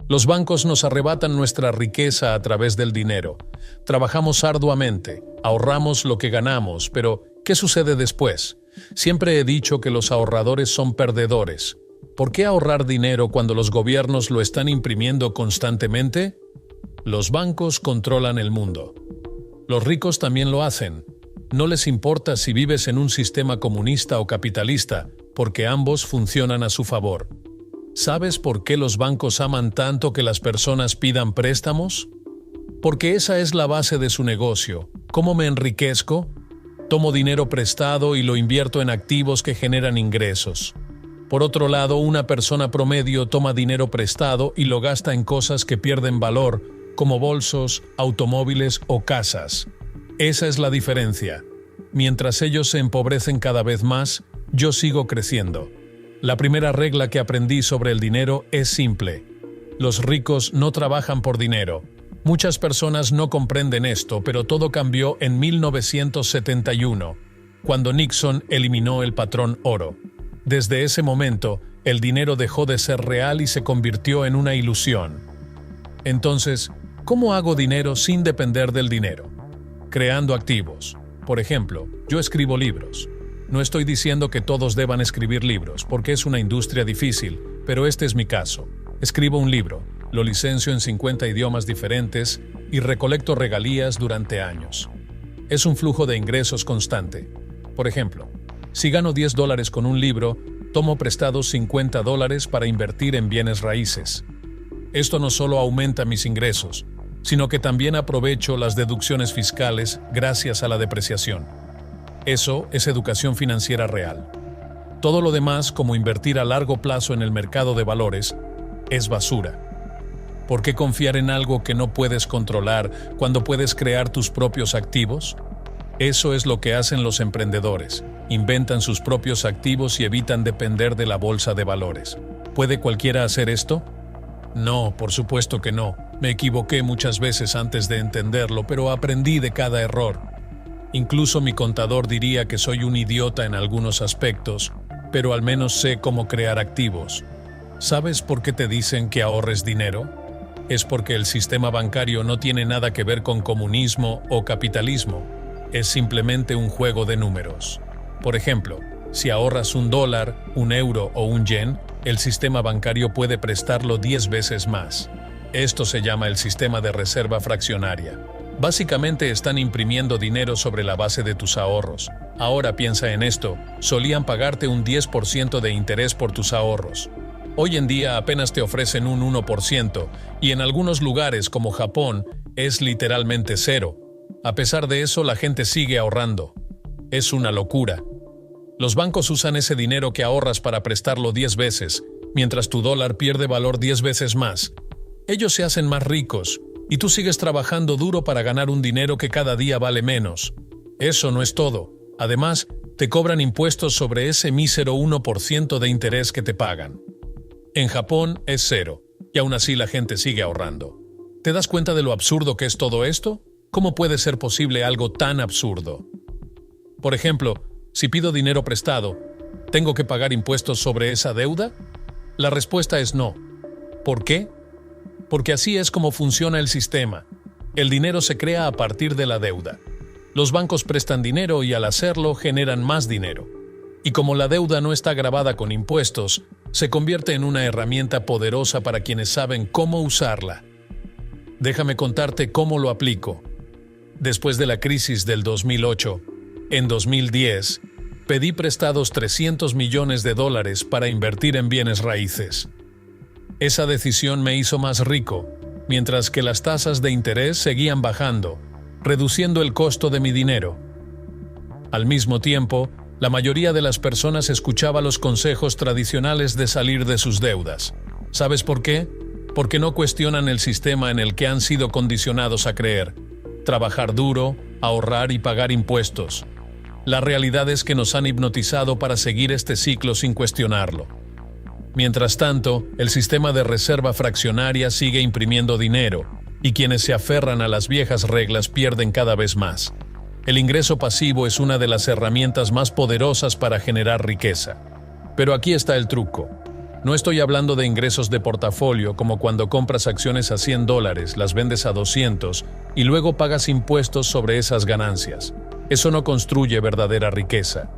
Los bancos nos arrebatan nuestra riqueza a través del dinero. Trabajamos arduamente, ahorramos lo que ganamos, pero ¿qué sucede después? Siempre he dicho que los ahorradores son perdedores. ¿Por qué ahorrar dinero cuando los gobiernos lo están imprimiendo constantemente? Los bancos controlan el mundo. Los ricos también lo hacen. No les importa si vives en un sistema comunista o capitalista, porque ambos funcionan a su favor. ¿Sabes por qué los bancos aman tanto que las personas pidan préstamos? Porque esa es la base de su negocio. ¿Cómo me enriquezco? Tomo dinero prestado y lo invierto en activos que generan ingresos. Por otro lado, una persona promedio toma dinero prestado y lo gasta en cosas que pierden valor, como bolsos, automóviles o casas. Esa es la diferencia. Mientras ellos se empobrecen cada vez más, yo sigo creciendo. La primera regla que aprendí sobre el dinero es simple. Los ricos no trabajan por dinero. Muchas personas no comprenden esto, pero todo cambió en 1971, cuando Nixon eliminó el patrón oro. Desde ese momento, el dinero dejó de ser real y se convirtió en una ilusión. Entonces, ¿cómo hago dinero sin depender del dinero? Creando activos. Por ejemplo, yo escribo libros. No estoy diciendo que todos deban escribir libros, porque es una industria difícil, pero este es mi caso. Escribo un libro, lo licencio en 50 idiomas diferentes y recolecto regalías durante años. Es un flujo de ingresos constante. Por ejemplo, si gano $10 con un libro, tomo prestados $50 para invertir en bienes raíces. Esto no solo aumenta mis ingresos, sino que también aprovecho las deducciones fiscales gracias a la depreciación. Eso es educación financiera real. Todo lo demás, como invertir a largo plazo en el mercado de valores, es basura. ¿Por qué confiar en algo que no puedes controlar cuando puedes crear tus propios activos? Eso es lo que hacen los emprendedores. Inventan sus propios activos y evitan depender de la bolsa de valores. ¿Puede cualquiera hacer esto? No, por supuesto que no. Me equivoqué muchas veces antes de entenderlo, pero aprendí de cada error. Incluso mi contador diría que soy un idiota en algunos aspectos, pero al menos sé cómo crear activos. ¿Sabes por qué te dicen que ahorres dinero? Es porque el sistema bancario no tiene nada que ver con comunismo o capitalismo. Es simplemente un juego de números. Por ejemplo, si ahorras $1, €1 o $1, el sistema bancario puede prestarlo 10 veces más. Esto se llama el sistema de reserva fraccionaria. Básicamente están imprimiendo dinero sobre la base de tus ahorros. Ahora piensa en esto, solían pagarte un 10% de interés por tus ahorros. Hoy en día apenas te ofrecen un 1%, y en algunos lugares como Japón es literalmente cero. A pesar de eso, la gente sigue ahorrando. Es una locura. Los bancos usan ese dinero que ahorras para prestarlo 10 veces, mientras tu dólar pierde valor 10 veces más. Ellos se hacen más ricos, y tú sigues trabajando duro para ganar un dinero que cada día vale menos. Eso no es todo. Además, te cobran impuestos sobre ese mísero 1% de interés que te pagan. En Japón es cero, y aún así la gente sigue ahorrando. ¿Te das cuenta de lo absurdo que es todo esto? ¿Cómo puede ser posible algo tan absurdo? Por ejemplo, si pido dinero prestado, ¿tengo que pagar impuestos sobre esa deuda? La respuesta es no. ¿Por qué? Porque así es como funciona el sistema. El dinero se crea a partir de la deuda. Los bancos prestan dinero y al hacerlo generan más dinero. Y como la deuda no está gravada con impuestos, se convierte en una herramienta poderosa para quienes saben cómo usarla. Déjame contarte cómo lo aplico. Después de la crisis del 2008, en 2010, pedí prestados $300 millones para invertir en bienes raíces. Esa decisión me hizo más rico, mientras que las tasas de interés seguían bajando, reduciendo el costo de mi dinero. Al mismo tiempo, la mayoría de las personas escuchaba los consejos tradicionales de salir de sus deudas. ¿Sabes por qué? Porque no cuestionan el sistema en el que han sido condicionados a creer. Trabajar duro, ahorrar y pagar impuestos. La realidad es que nos han hipnotizado para seguir este ciclo sin cuestionarlo. Mientras tanto, el sistema de reserva fraccionaria sigue imprimiendo dinero, y quienes se aferran a las viejas reglas pierden cada vez más. El ingreso pasivo es una de las herramientas más poderosas para generar riqueza. Pero aquí está el truco. No estoy hablando de ingresos de portafolio como cuando compras acciones a $100, las vendes a 200 y luego pagas impuestos sobre esas ganancias. Eso no construye verdadera riqueza.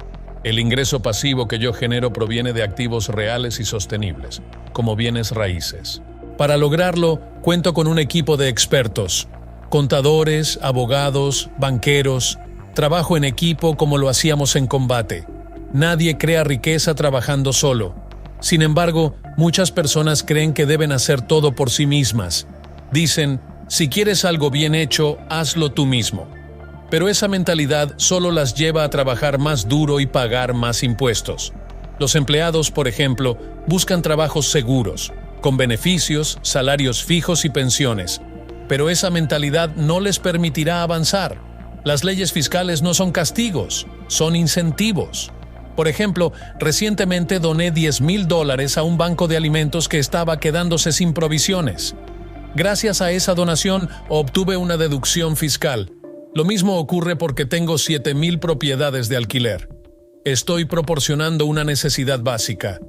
El ingreso pasivo que yo genero proviene de activos reales y sostenibles, como bienes raíces. Para lograrlo, cuento con un equipo de expertos, contadores, abogados, banqueros. Trabajo en equipo como lo hacíamos en combate. Nadie crea riqueza trabajando solo. Sin embargo, muchas personas creen que deben hacer todo por sí mismas. Dicen, si quieres algo bien hecho, hazlo tú mismo. Pero esa mentalidad solo las lleva a trabajar más duro y pagar más impuestos. Los empleados, por ejemplo, buscan trabajos seguros, con beneficios, salarios fijos y pensiones. Pero esa mentalidad no les permitirá avanzar. Las leyes fiscales no son castigos, son incentivos. Por ejemplo, recientemente doné $10,000 a un banco de alimentos que estaba quedándose sin provisiones. Gracias a esa donación obtuve una deducción fiscal. Lo mismo ocurre porque tengo 7,000 propiedades de alquiler. Estoy proporcionando una necesidad básica: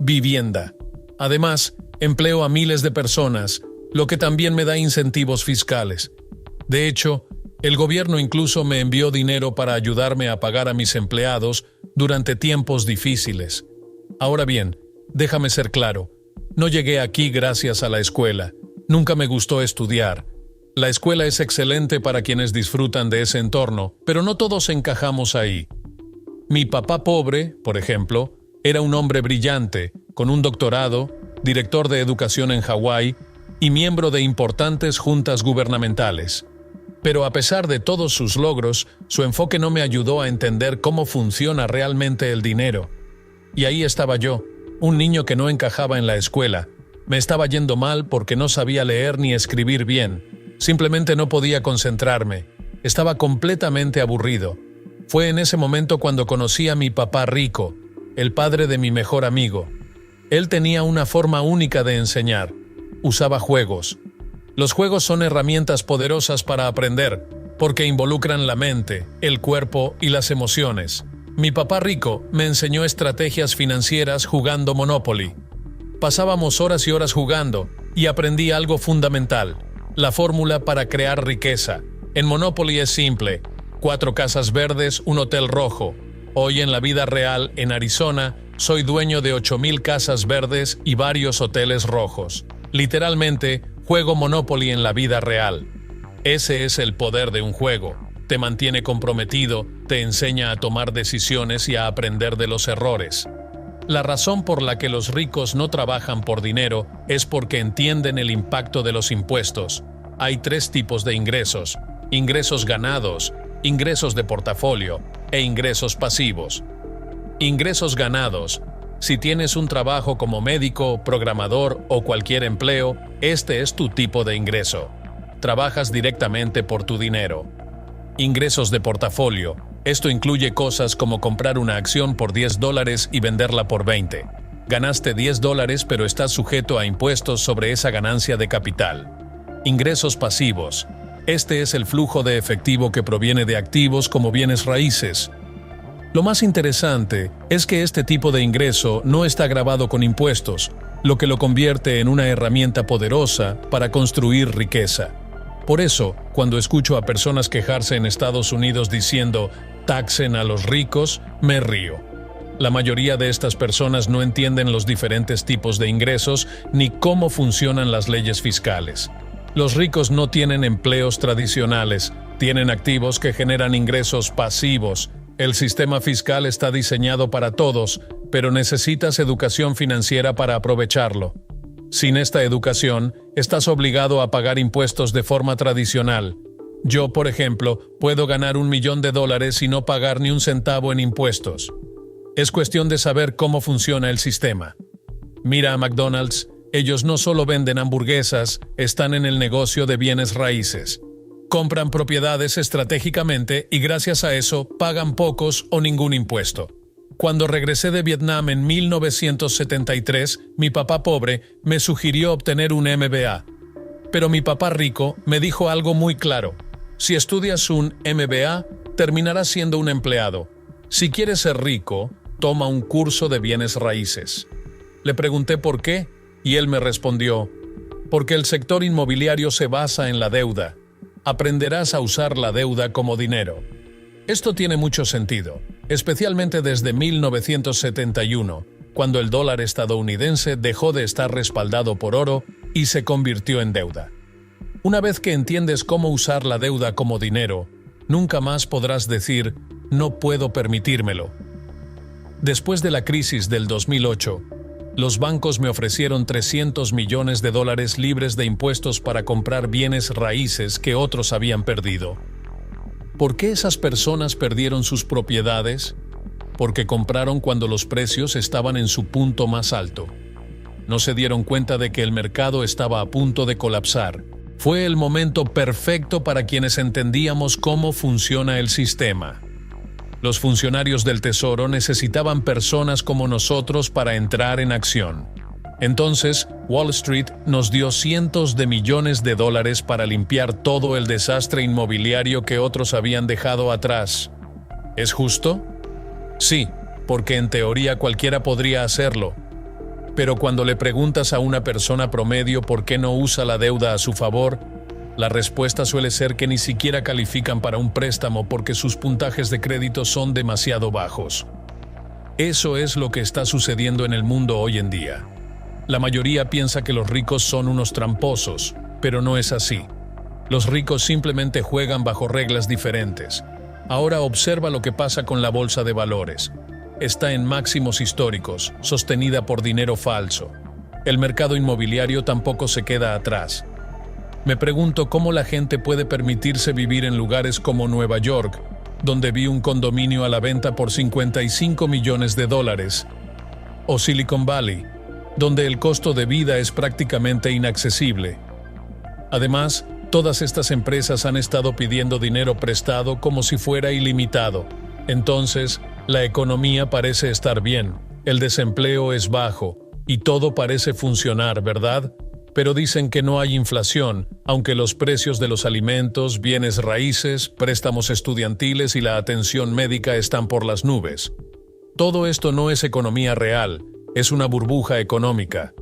vivienda. Además, empleo a miles de personas, lo que también me da incentivos fiscales. De hecho, el gobierno incluso me envió dinero para ayudarme a pagar a mis empleados durante tiempos difíciles. Ahora bien, déjame ser claro, no llegué aquí gracias a la escuela. Nunca me gustó estudiar. La escuela es excelente para quienes disfrutan de ese entorno, pero no todos encajamos ahí. Mi papá pobre, por ejemplo, era un hombre brillante, con un doctorado, director de educación en Hawái y miembro de importantes juntas gubernamentales. Pero a pesar de todos sus logros, su enfoque no me ayudó a entender cómo funciona realmente el dinero. Y ahí estaba yo, un niño que no encajaba en la escuela. Me estaba yendo mal porque no sabía leer ni escribir bien. Simplemente no podía concentrarme. Estaba completamente aburrido. Fue en ese momento cuando conocí a mi papá rico, el padre de mi mejor amigo. Él tenía una forma única de enseñar. Usaba juegos. Los juegos son herramientas poderosas para aprender, porque involucran la mente, el cuerpo y las emociones. Mi papá rico me enseñó estrategias financieras jugando Monopoly. Pasábamos horas y horas jugando y aprendí algo fundamental: la fórmula para crear riqueza. En Monopoly es simple: 4 casas verdes, un hotel rojo. Hoy en la vida real, en Arizona, soy dueño de 8,000 casas verdes y varios hoteles rojos. Literalmente, juego Monopoly en la vida real. Ese es el poder de un juego. Te mantiene comprometido, te enseña a tomar decisiones y a aprender de los errores. La razón por la que los ricos no trabajan por dinero es porque entienden el impacto de los impuestos. Hay 3 tipos de ingresos: ingresos ganados, ingresos de portafolio e ingresos pasivos. Ingresos ganados. Si tienes un trabajo como médico, programador o cualquier empleo, este es tu tipo de ingreso. Trabajas directamente por tu dinero. Ingresos de portafolio. Esto incluye cosas como comprar una acción por $10 y venderla por 20. Ganaste $10, pero estás sujeto a impuestos sobre esa ganancia de capital. Ingresos pasivos. Este es el flujo de efectivo que proviene de activos como bienes raíces. Lo más interesante es que este tipo de ingreso no está gravado con impuestos, lo que lo convierte en una herramienta poderosa para construir riqueza. Por eso, cuando escucho a personas quejarse en Estados Unidos diciendo «taxen a los ricos», me río. La mayoría de estas personas no entienden los diferentes tipos de ingresos ni cómo funcionan las leyes fiscales. Los ricos no tienen empleos tradicionales, tienen activos que generan ingresos pasivos. El sistema fiscal está diseñado para todos, pero necesitas educación financiera para aprovecharlo. Sin esta educación, estás obligado a pagar impuestos de forma tradicional. Yo, por ejemplo, puedo ganar $1 millón y no pagar ni un centavo en impuestos. Es cuestión de saber cómo funciona el sistema. Mira a McDonald's, ellos no solo venden hamburguesas, están en el negocio de bienes raíces. Compran propiedades estratégicamente y gracias a eso pagan pocos o ningún impuesto. Cuando regresé de Vietnam en 1973, mi papá pobre me sugirió obtener un MBA. Pero mi papá rico me dijo algo muy claro: si estudias un MBA, terminarás siendo un empleado. Si quieres ser rico, toma un curso de bienes raíces. Le pregunté por qué, y él me respondió, porque el sector inmobiliario se basa en la deuda. Aprenderás a usar la deuda como dinero. Esto tiene mucho sentido, especialmente desde 1971, cuando el dólar estadounidense dejó de estar respaldado por oro y se convirtió en deuda. Una vez que entiendes cómo usar la deuda como dinero, nunca más podrás decir, no puedo permitírmelo. Después de la crisis del 2008, los bancos me ofrecieron $300 millones libres de impuestos para comprar bienes raíces que otros habían perdido. ¿Por qué esas personas perdieron sus propiedades? Porque compraron cuando los precios estaban en su punto más alto. No se dieron cuenta de que el mercado estaba a punto de colapsar. Fue el momento perfecto para quienes entendíamos cómo funciona el sistema. Los funcionarios del Tesoro necesitaban personas como nosotros para entrar en acción. Entonces, Wall Street nos dio cientos de millones de dólares para limpiar todo el desastre inmobiliario que otros habían dejado atrás. ¿Es justo? Sí, porque en teoría cualquiera podría hacerlo. Pero cuando le preguntas a una persona promedio por qué no usa la deuda a su favor, la respuesta suele ser que ni siquiera califican para un préstamo porque sus puntajes de crédito son demasiado bajos. Eso es lo que está sucediendo en el mundo hoy en día. La mayoría piensa que los ricos son unos tramposos, pero no es así. Los ricos simplemente juegan bajo reglas diferentes. Ahora observa lo que pasa con la bolsa de valores. Está en máximos históricos, sostenida por dinero falso. El mercado inmobiliario tampoco se queda atrás. Me pregunto cómo la gente puede permitirse vivir en lugares como Nueva York, donde vi un condominio a la venta por $55 millones, o Silicon Valley, donde el costo de vida es prácticamente inaccesible. Además, todas estas empresas han estado pidiendo dinero prestado como si fuera ilimitado. Entonces, la economía parece estar bien, el desempleo es bajo, y todo parece funcionar, ¿verdad? Pero dicen que no hay inflación, aunque los precios de los alimentos, bienes raíces, préstamos estudiantiles y la atención médica están por las nubes. Todo esto no es economía real, es una burbuja económica.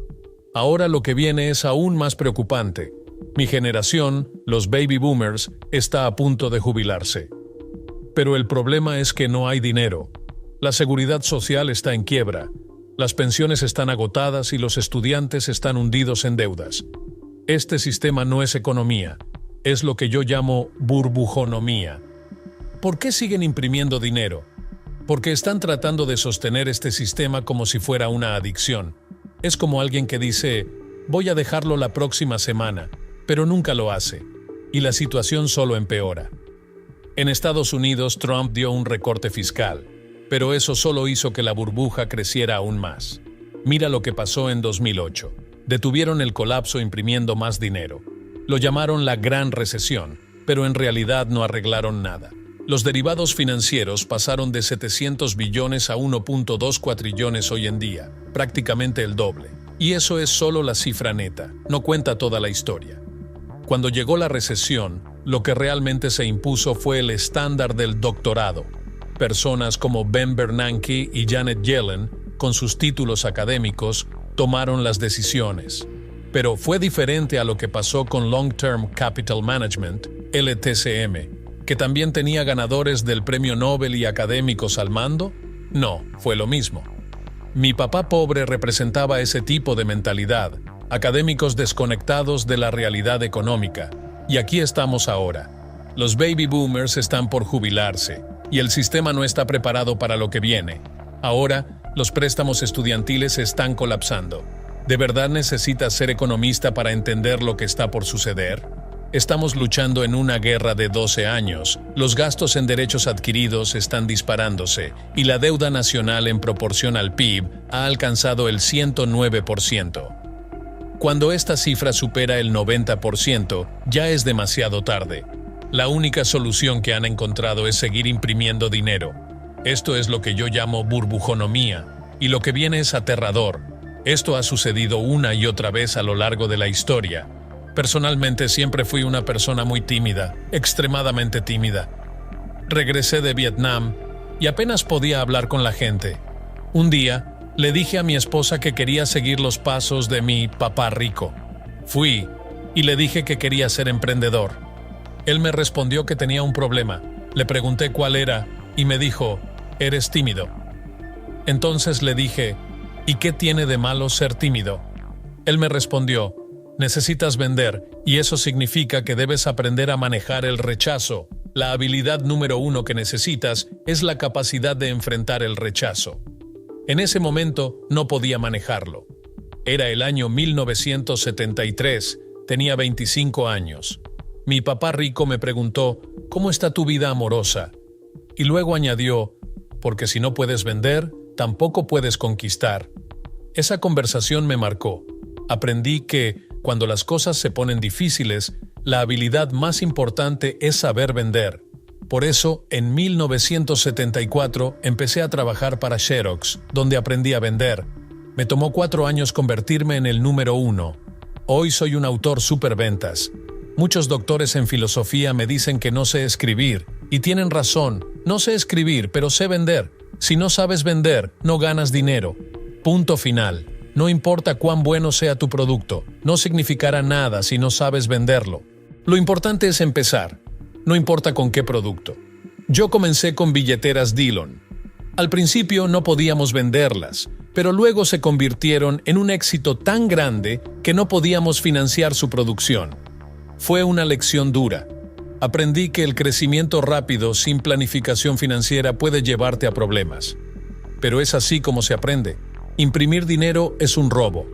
Ahora lo que viene es aún más preocupante. Mi generación, los baby boomers, está a punto de jubilarse. Pero el problema es que no hay dinero. La seguridad social está en quiebra. Las pensiones están agotadas y los estudiantes están hundidos en deudas. Este sistema no es economía, es lo que yo llamo burbujonomía. ¿Por qué siguen imprimiendo dinero? Porque están tratando de sostener este sistema como si fuera una adicción. Es como alguien que dice, voy a dejarlo la próxima semana, pero nunca lo hace, y la situación solo empeora. En Estados Unidos, Trump dio un recorte fiscal, pero eso solo hizo que la burbuja creciera aún más. Mira lo que pasó en 2008. Detuvieron el colapso imprimiendo más dinero. Lo llamaron la Gran Recesión, pero en realidad no arreglaron nada. Los derivados financieros pasaron de 700 billones a 1.2 cuatrillones hoy en día, prácticamente el doble. Y eso es solo la cifra neta, no cuenta toda la historia. Cuando llegó la recesión, lo que realmente se impuso fue el estándar del doctorado. Personas como Ben Bernanke y Janet Yellen, con sus títulos académicos, tomaron las decisiones. Pero fue diferente a lo que pasó con Long Term Capital Management, LTCM, que también tenía ganadores del Premio Nobel y académicos al mando. No, fue lo mismo. Mi papá pobre representaba ese tipo de mentalidad, académicos desconectados de la realidad económica. Y aquí estamos ahora. Los baby boomers están por jubilarse, y el sistema no está preparado para lo que viene. Ahora, los préstamos estudiantiles están colapsando. ¿De verdad necesitas ser economista para entender lo que está por suceder? Estamos luchando en una guerra de 12 años, los gastos en derechos adquiridos están disparándose y la deuda nacional en proporción al PIB ha alcanzado el 109%. Cuando esta cifra supera el 90%, ya es demasiado tarde. La única solución que han encontrado es seguir imprimiendo dinero. Esto es lo que yo llamo burbujonomía, y lo que viene es aterrador. Esto ha sucedido una y otra vez a lo largo de la historia. Personalmente siempre fui una persona muy tímida, extremadamente tímida. Regresé de Vietnam y apenas podía hablar con la gente. Un día, Le dije a mi esposa que quería seguir los pasos de mi papá rico. Fui y le dije que quería ser emprendedor. Él me respondió que tenía un problema. Le pregunté cuál era y me dijo, eres tímido. Entonces le dije, ¿y qué tiene de malo ser tímido? Él me respondió, necesitas vender y eso significa que debes aprender a manejar el rechazo. La habilidad número 1 que necesitas es la capacidad de enfrentar el rechazo. En ese momento no podía manejarlo. Era el año 1973, tenía 25 años. Mi papá rico me preguntó, ¿cómo está tu vida amorosa? Y luego añadió, porque si no puedes vender, tampoco puedes conquistar. Esa conversación me marcó. Aprendí que, cuando las cosas se ponen difíciles, la habilidad más importante es saber vender. Por eso, en 1974 empecé a trabajar para Xerox, donde aprendí a vender. Me tomó 4 años convertirme en el número 1. Hoy soy un autor superventas. Muchos doctores en filosofía me dicen que no sé escribir, y tienen razón, no sé escribir, pero sé vender. Si no sabes vender, no ganas dinero. Punto final. No importa cuán bueno sea tu producto, no significará nada si no sabes venderlo. Lo importante es empezar. No importa con qué producto. Yo comencé con billeteras Dillon. Al principio no podíamos venderlas, pero luego se convirtieron en un éxito tan grande que no podíamos financiar su producción. Fue una lección dura. Aprendí que el crecimiento rápido sin planificación financiera puede llevarte a problemas. Pero es así como se aprende. Imprimir dinero es un robo.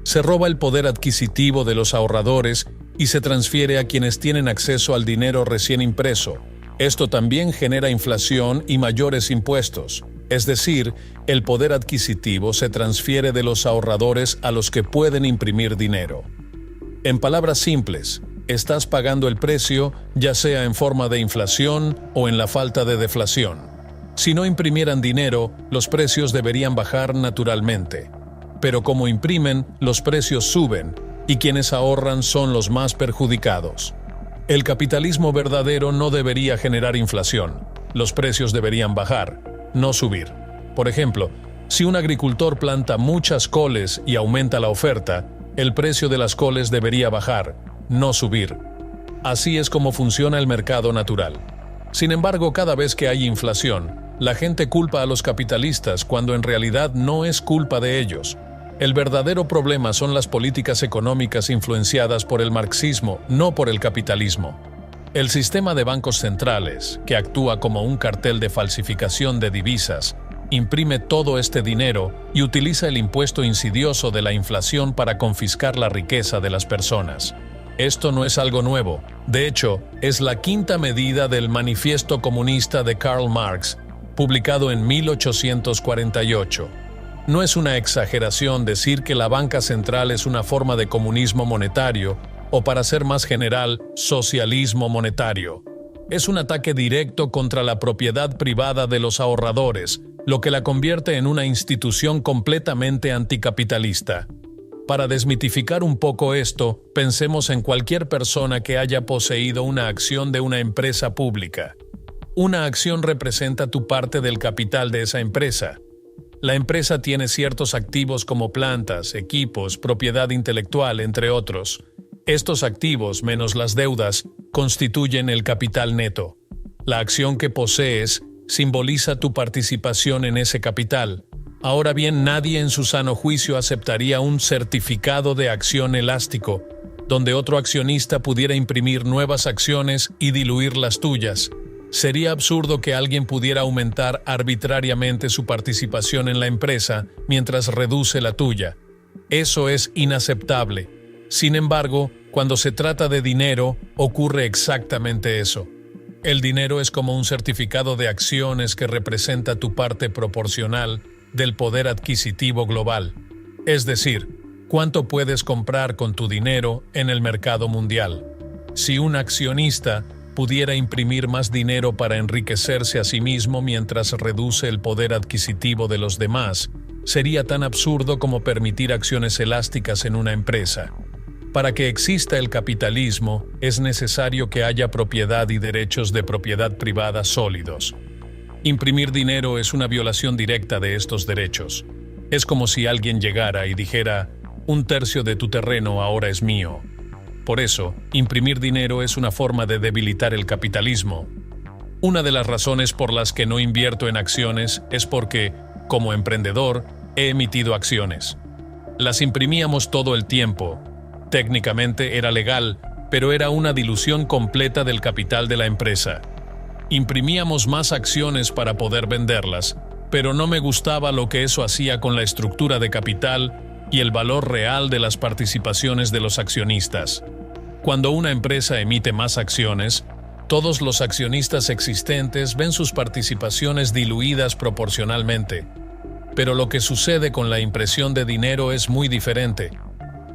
Se roba el poder adquisitivo de los ahorradores y se transfiere a quienes tienen acceso al dinero recién impreso. Esto también genera inflación y mayores impuestos. Es decir, el poder adquisitivo se transfiere de los ahorradores a los que pueden imprimir dinero. En palabras simples, estás pagando el precio, ya sea en forma de inflación o en la falta de deflación. Si no imprimieran dinero, los precios deberían bajar naturalmente. Pero como imprimen, los precios suben, y quienes ahorran son los más perjudicados. El capitalismo verdadero no debería generar inflación. Los precios deberían bajar, no subir. Por ejemplo, si un agricultor planta muchas coles y aumenta la oferta, el precio de las coles debería bajar, no subir. Así es como funciona el mercado natural. Sin embargo, cada vez que hay inflación, la gente culpa a los capitalistas cuando en realidad no es culpa de ellos. El verdadero problema son las políticas económicas influenciadas por el marxismo, no por el capitalismo. El sistema de bancos centrales, que actúa como un cartel de falsificación de divisas, imprime todo este dinero y utiliza el impuesto insidioso de la inflación para confiscar la riqueza de las personas. Esto no es algo nuevo. De hecho, es la quinta medida del Manifiesto Comunista de Karl Marx, publicado en 1848. No es una exageración decir que la banca central es una forma de comunismo monetario, o para ser más general, socialismo monetario. Es un ataque directo contra la propiedad privada de los ahorradores, lo que la convierte en una institución completamente anticapitalista. Para desmitificar un poco esto, pensemos en cualquier persona que haya poseído una acción de una empresa pública. Una acción representa tu parte del capital de esa empresa. La empresa tiene ciertos activos como plantas, equipos, propiedad intelectual, entre otros. Estos activos, menos las deudas, constituyen el capital neto. La acción que posees simboliza tu participación en ese capital. Ahora bien, nadie en su sano juicio aceptaría un certificado de acción elástico, donde otro accionista pudiera imprimir nuevas acciones y diluir las tuyas. Sería absurdo que alguien pudiera aumentar arbitrariamente su participación en la empresa mientras reduce la tuya. Eso es inaceptable. Sin embargo, cuando se trata de dinero, ocurre exactamente eso. El dinero es como un certificado de acciones que representa tu parte proporcional del poder adquisitivo global. Es decir, cuánto puedes comprar con tu dinero en el mercado mundial. Si un accionista pudiera imprimir más dinero para enriquecerse a sí mismo mientras reduce el poder adquisitivo de los demás, sería tan absurdo como permitir acciones elásticas en una empresa. Para que exista el capitalismo, es necesario que haya propiedad y derechos de propiedad privada sólidos. Imprimir dinero es una violación directa de estos derechos. Es como si alguien llegara y dijera, un tercio de tu terreno ahora es mío. Por eso, imprimir dinero es una forma de debilitar el capitalismo. Una de las razones por las que no invierto en acciones es porque, como emprendedor, he emitido acciones. Las imprimíamos todo el tiempo. Técnicamente era legal, pero era una dilución completa del capital de la empresa. Imprimíamos más acciones para poder venderlas, pero no me gustaba lo que eso hacía con la estructura de capital y el valor real de las participaciones de los accionistas. Cuando una empresa emite más acciones, todos los accionistas existentes ven sus participaciones diluidas proporcionalmente. Pero lo que sucede con la impresión de dinero es muy diferente.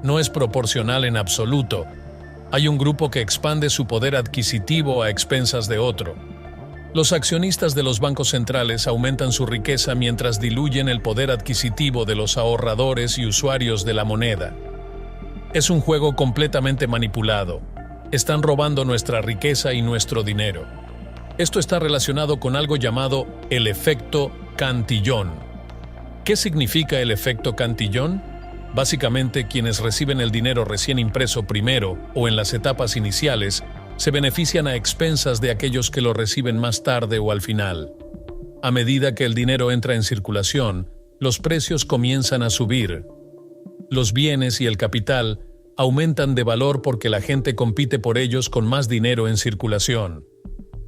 No es proporcional en absoluto. Hay un grupo que expande su poder adquisitivo a expensas de otro. Los accionistas de los bancos centrales aumentan su riqueza mientras diluyen el poder adquisitivo de los ahorradores y usuarios de la moneda. Es un juego completamente manipulado. Están robando nuestra riqueza y nuestro dinero. Esto está relacionado con algo llamado el efecto Cantillon. ¿Qué significa el efecto Cantillon? Básicamente, quienes reciben el dinero recién impreso primero o en las etapas iniciales se benefician a expensas de aquellos que lo reciben más tarde o al final. A medida que el dinero entra en circulación, los precios comienzan a subir. Los bienes y el capital aumentan de valor porque la gente compite por ellos con más dinero en circulación.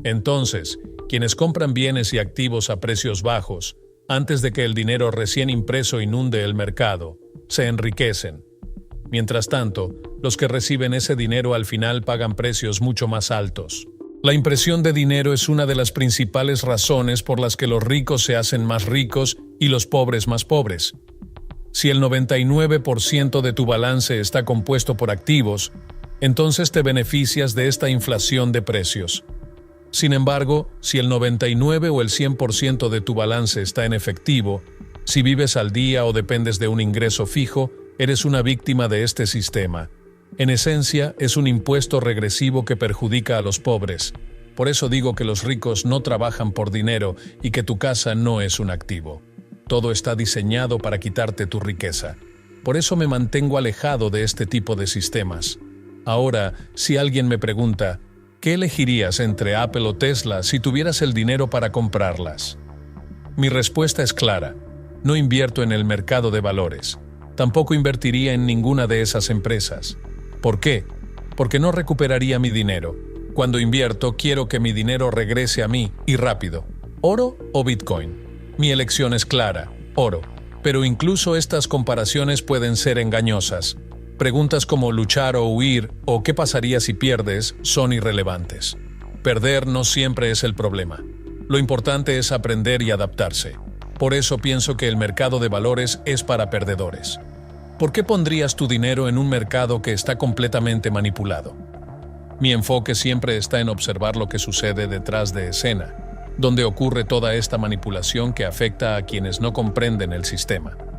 Entonces, quienes compran bienes y activos a precios bajos, antes de que el dinero recién impreso inunde el mercado, se enriquecen. Mientras tanto, los que reciben ese dinero al final pagan precios mucho más altos. La impresión de dinero es una de las principales razones por las que los ricos se hacen más ricos y los pobres más pobres. Si el 99% de tu balance está compuesto por activos, entonces te beneficias de esta inflación de precios. Sin embargo, si el 99 o el 100% de tu balance está en efectivo, si vives al día o dependes de un ingreso fijo, eres una víctima de este sistema. En esencia, es un impuesto regresivo que perjudica a los pobres. Por eso digo que los ricos no trabajan por dinero y que tu casa no es un activo. Todo está diseñado para quitarte tu riqueza. Por eso me mantengo alejado de este tipo de sistemas. Ahora, si alguien me pregunta, ¿qué elegirías entre Apple o Tesla si tuvieras el dinero para comprarlas? Mi respuesta es clara. No invierto en el mercado de valores. Tampoco invertiría en ninguna de esas empresas. ¿Por qué? Porque no recuperaría mi dinero. Cuando invierto, quiero que mi dinero regrese a mí y rápido. ¿Oro o Bitcoin? Mi elección es clara, oro. Pero incluso estas comparaciones pueden ser engañosas. Preguntas como luchar o huir o qué pasaría si pierdes son irrelevantes. Perder no siempre es el problema. Lo importante es aprender y adaptarse. Por eso pienso que el mercado de valores es para perdedores. ¿Por qué pondrías tu dinero en un mercado que está completamente manipulado? Mi enfoque siempre está en observar lo que sucede detrás de escena, donde ocurre toda esta manipulación que afecta a quienes no comprenden el sistema.